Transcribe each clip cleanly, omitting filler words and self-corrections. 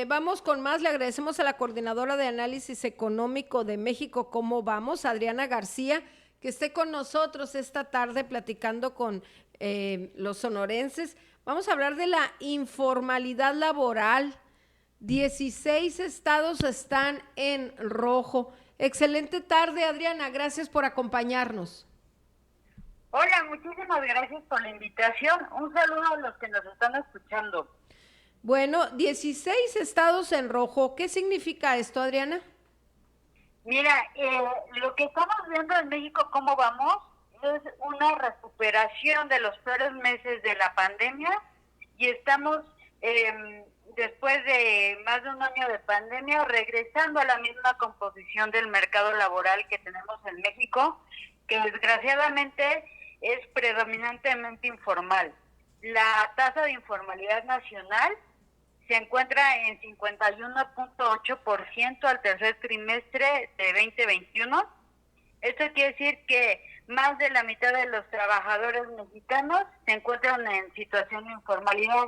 vamos con más. Le agradecemos a la coordinadora de análisis económico de México, ¿Cómo vamos?, Adriana García, que esté con nosotros esta tarde platicando con los sonorenses. Vamos a hablar de la informalidad laboral. 16 estados están en rojo. Excelente tarde, Adriana, gracias por acompañarnos. Hola, muchísimas gracias por la invitación. Un saludo a los que nos están escuchando. Bueno, 16 estados en rojo. ¿Qué significa esto, Adriana? Mira, lo que estamos viendo en México, ¿cómo vamos? Es una recuperación de los peores meses de la pandemia y estamos, después de más de un año de pandemia, regresando a la misma composición del mercado laboral que tenemos en México, que desgraciadamente es predominantemente informal. La tasa de informalidad nacional se encuentra en 51.8% al tercer trimestre de 2021. Esto quiere decir que más de la mitad de los trabajadores mexicanos se encuentran en situación de informalidad.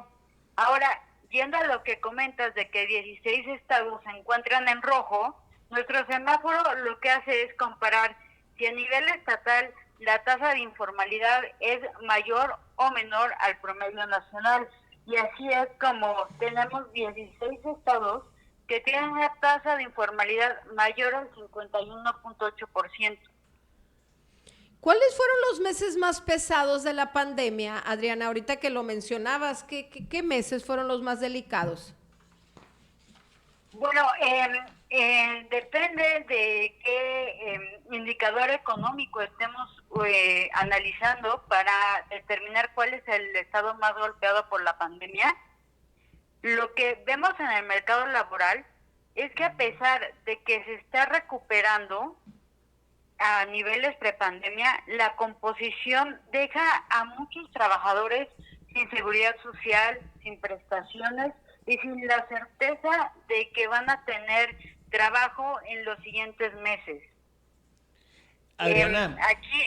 Ahora, yendo a lo que comentas de que 16 estados se encuentran en rojo, nuestro semáforo lo que hace es comparar si a nivel estatal la tasa de informalidad es mayor o menor al promedio nacional. Y así es como tenemos 16 estados que tienen una tasa de informalidad mayor al 51.8%. ¿Cuáles fueron los meses más pesados de la pandemia, Adriana? Ahorita que lo mencionabas, ¿qué meses fueron los más delicados? Bueno, depende de qué indicador económico estemos analizando para determinar cuál es el estado más golpeado por la pandemia. Lo que vemos en el mercado laboral es que a pesar de que se está recuperando a niveles prepandemia, la composición deja a muchos trabajadores sin seguridad social, sin prestaciones y sin la certeza de que van a tener trabajo en los siguientes meses. Adriana. Aquí,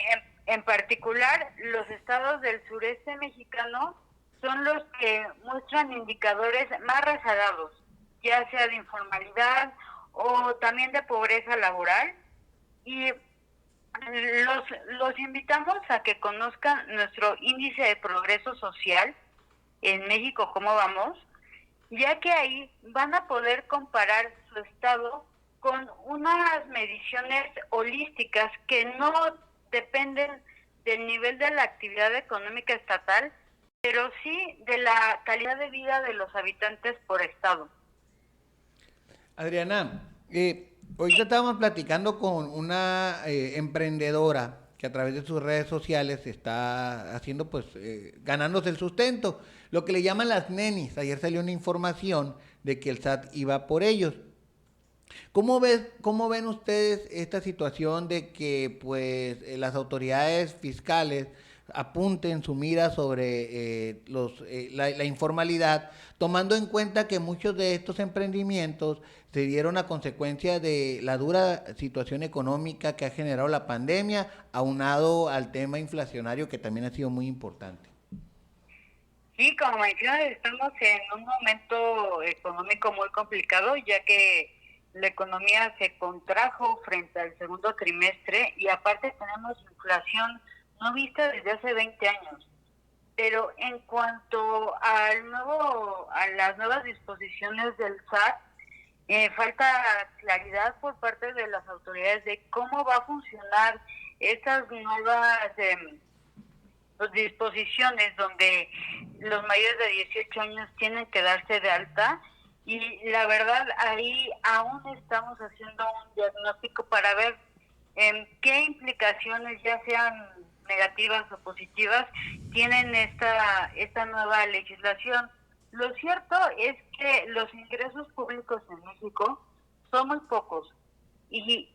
en particular, los estados del sureste mexicano son los que muestran indicadores más rezagados, ya sea de informalidad o también de pobreza laboral. Y los invitamos a que conozcan nuestro índice de progreso social en México, ¿cómo vamos?, ya que ahí van a poder comparar su estado con unas mediciones holísticas que no dependen del nivel de la actividad económica estatal, pero sí de la calidad de vida de los habitantes por estado. Adriana, ahorita estábamos platicando con una emprendedora que a través de sus redes sociales está haciendo, pues, ganándose el sustento, lo que le llaman las nenis. Ayer salió una información de que el SAT iba por ellos. ¿Cómo ven ustedes esta situación de que, pues, las autoridades fiscales apunten su mira sobre la informalidad, tomando en cuenta que muchos de estos emprendimientos se dieron a consecuencia de la dura situación económica que ha generado la pandemia, aunado al tema inflacionario que también ha sido muy importante? Sí, como mencionas, estamos en un momento económico muy complicado, ya que la economía se contrajo frente al segundo trimestre y aparte tenemos inflación no vista desde hace 20 años. Pero en cuanto a las nuevas disposiciones del SAT, falta claridad por parte de las autoridades de cómo va a funcionar estas nuevas disposiciones donde los mayores de 18 años tienen que darse de alta. Y la verdad, ahí aún estamos haciendo un diagnóstico para ver qué implicaciones, ya sean negativas o positivas, tienen esta nueva legislación. Lo cierto es que los ingresos públicos en México son muy pocos y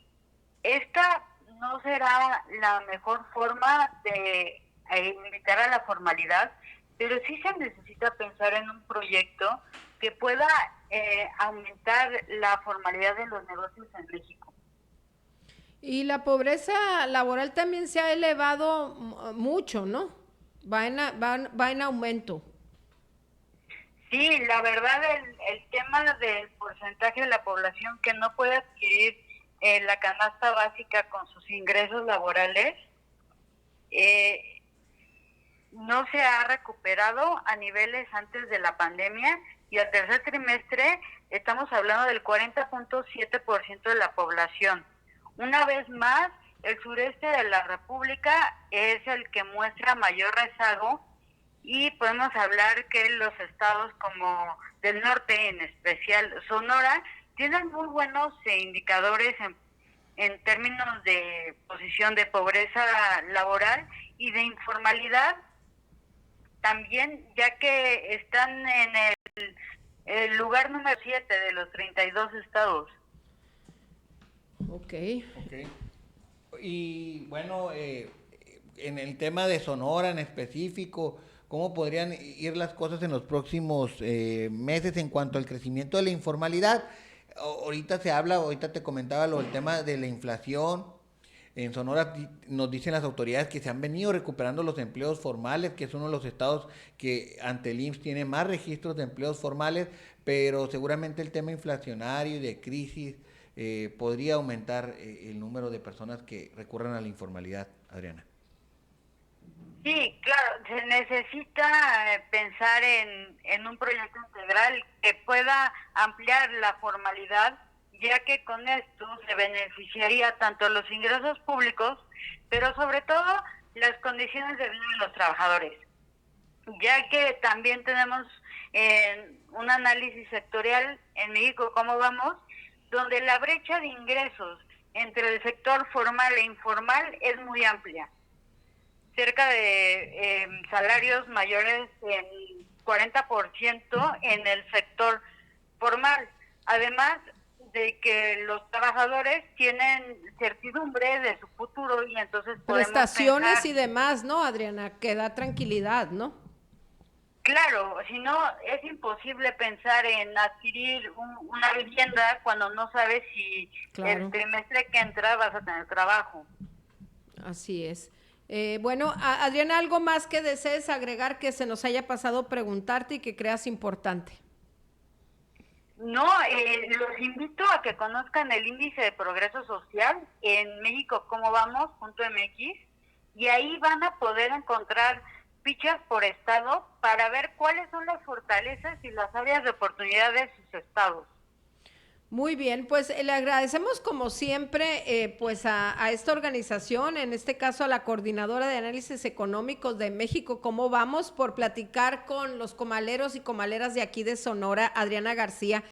esta no será la mejor forma de invitar a la formalidad, pero sí se necesita pensar en un proyecto que pueda aumentar la formalidad de los negocios en México. Y la pobreza laboral también se ha elevado mucho, ¿no? Va en aumento. Sí, la verdad, el tema del porcentaje de la población que no puede adquirir la canasta básica con sus ingresos laborales, eh, no se ha recuperado a niveles antes de la pandemia, y al tercer trimestre estamos hablando del 40.7% de la población. Una vez más, el sureste de la República es el que muestra mayor rezago, y podemos hablar que los estados como del norte, en especial Sonora, tienen muy buenos indicadores en términos de posición de pobreza laboral y de informalidad también, ya que están en el lugar número 7 de los 32 estados. Ok. Ok. Y bueno, en el tema de Sonora en específico, ¿cómo podrían ir las cosas en los próximos meses en cuanto al crecimiento de la informalidad? Ahorita se habla, ahorita te comentaba el tema de la inflación. En Sonora nos dicen las autoridades que se han venido recuperando los empleos formales, que es uno de los estados que ante el IMSS tiene más registros de empleos formales, pero seguramente el tema inflacionario y de crisis podría aumentar el número de personas que recurren a la informalidad, Adriana. Sí, claro, se necesita pensar en un proyecto integral que pueda ampliar la formalidad, ya que con esto se beneficiaría tanto los ingresos públicos, pero sobre todo las condiciones de vida de los trabajadores, ya que también tenemos un análisis sectorial en México, cómo vamos, donde la brecha de ingresos entre el sector formal e informal es muy amplia, cerca de salarios mayores en 40% en el sector formal. Además de que los trabajadores tienen certidumbre de su futuro, y entonces podemos Prestaciones pensar, y demás, ¿no, Adriana? Que da tranquilidad, ¿no? claro, si no es imposible pensar en adquirir una vivienda cuando no sabes si el Claro, trimestre que entra vas a tener trabajo. así es. Bueno, Adriana, ¿algo más que desees agregar que se nos haya pasado preguntarte y que creas importante? No, los invito a que conozcan el índice de progreso social en México, cómo vamos, .mx, y ahí van a poder encontrar fichas por estado para ver cuáles son las fortalezas y las áreas de oportunidad de sus estados. Muy bien, pues le agradecemos como siempre pues a esta organización, en este caso a la Coordinadora de Análisis Económicos de México, cómo vamos, por platicar con los comaleros y comaleras de aquí de Sonora, Adriana García,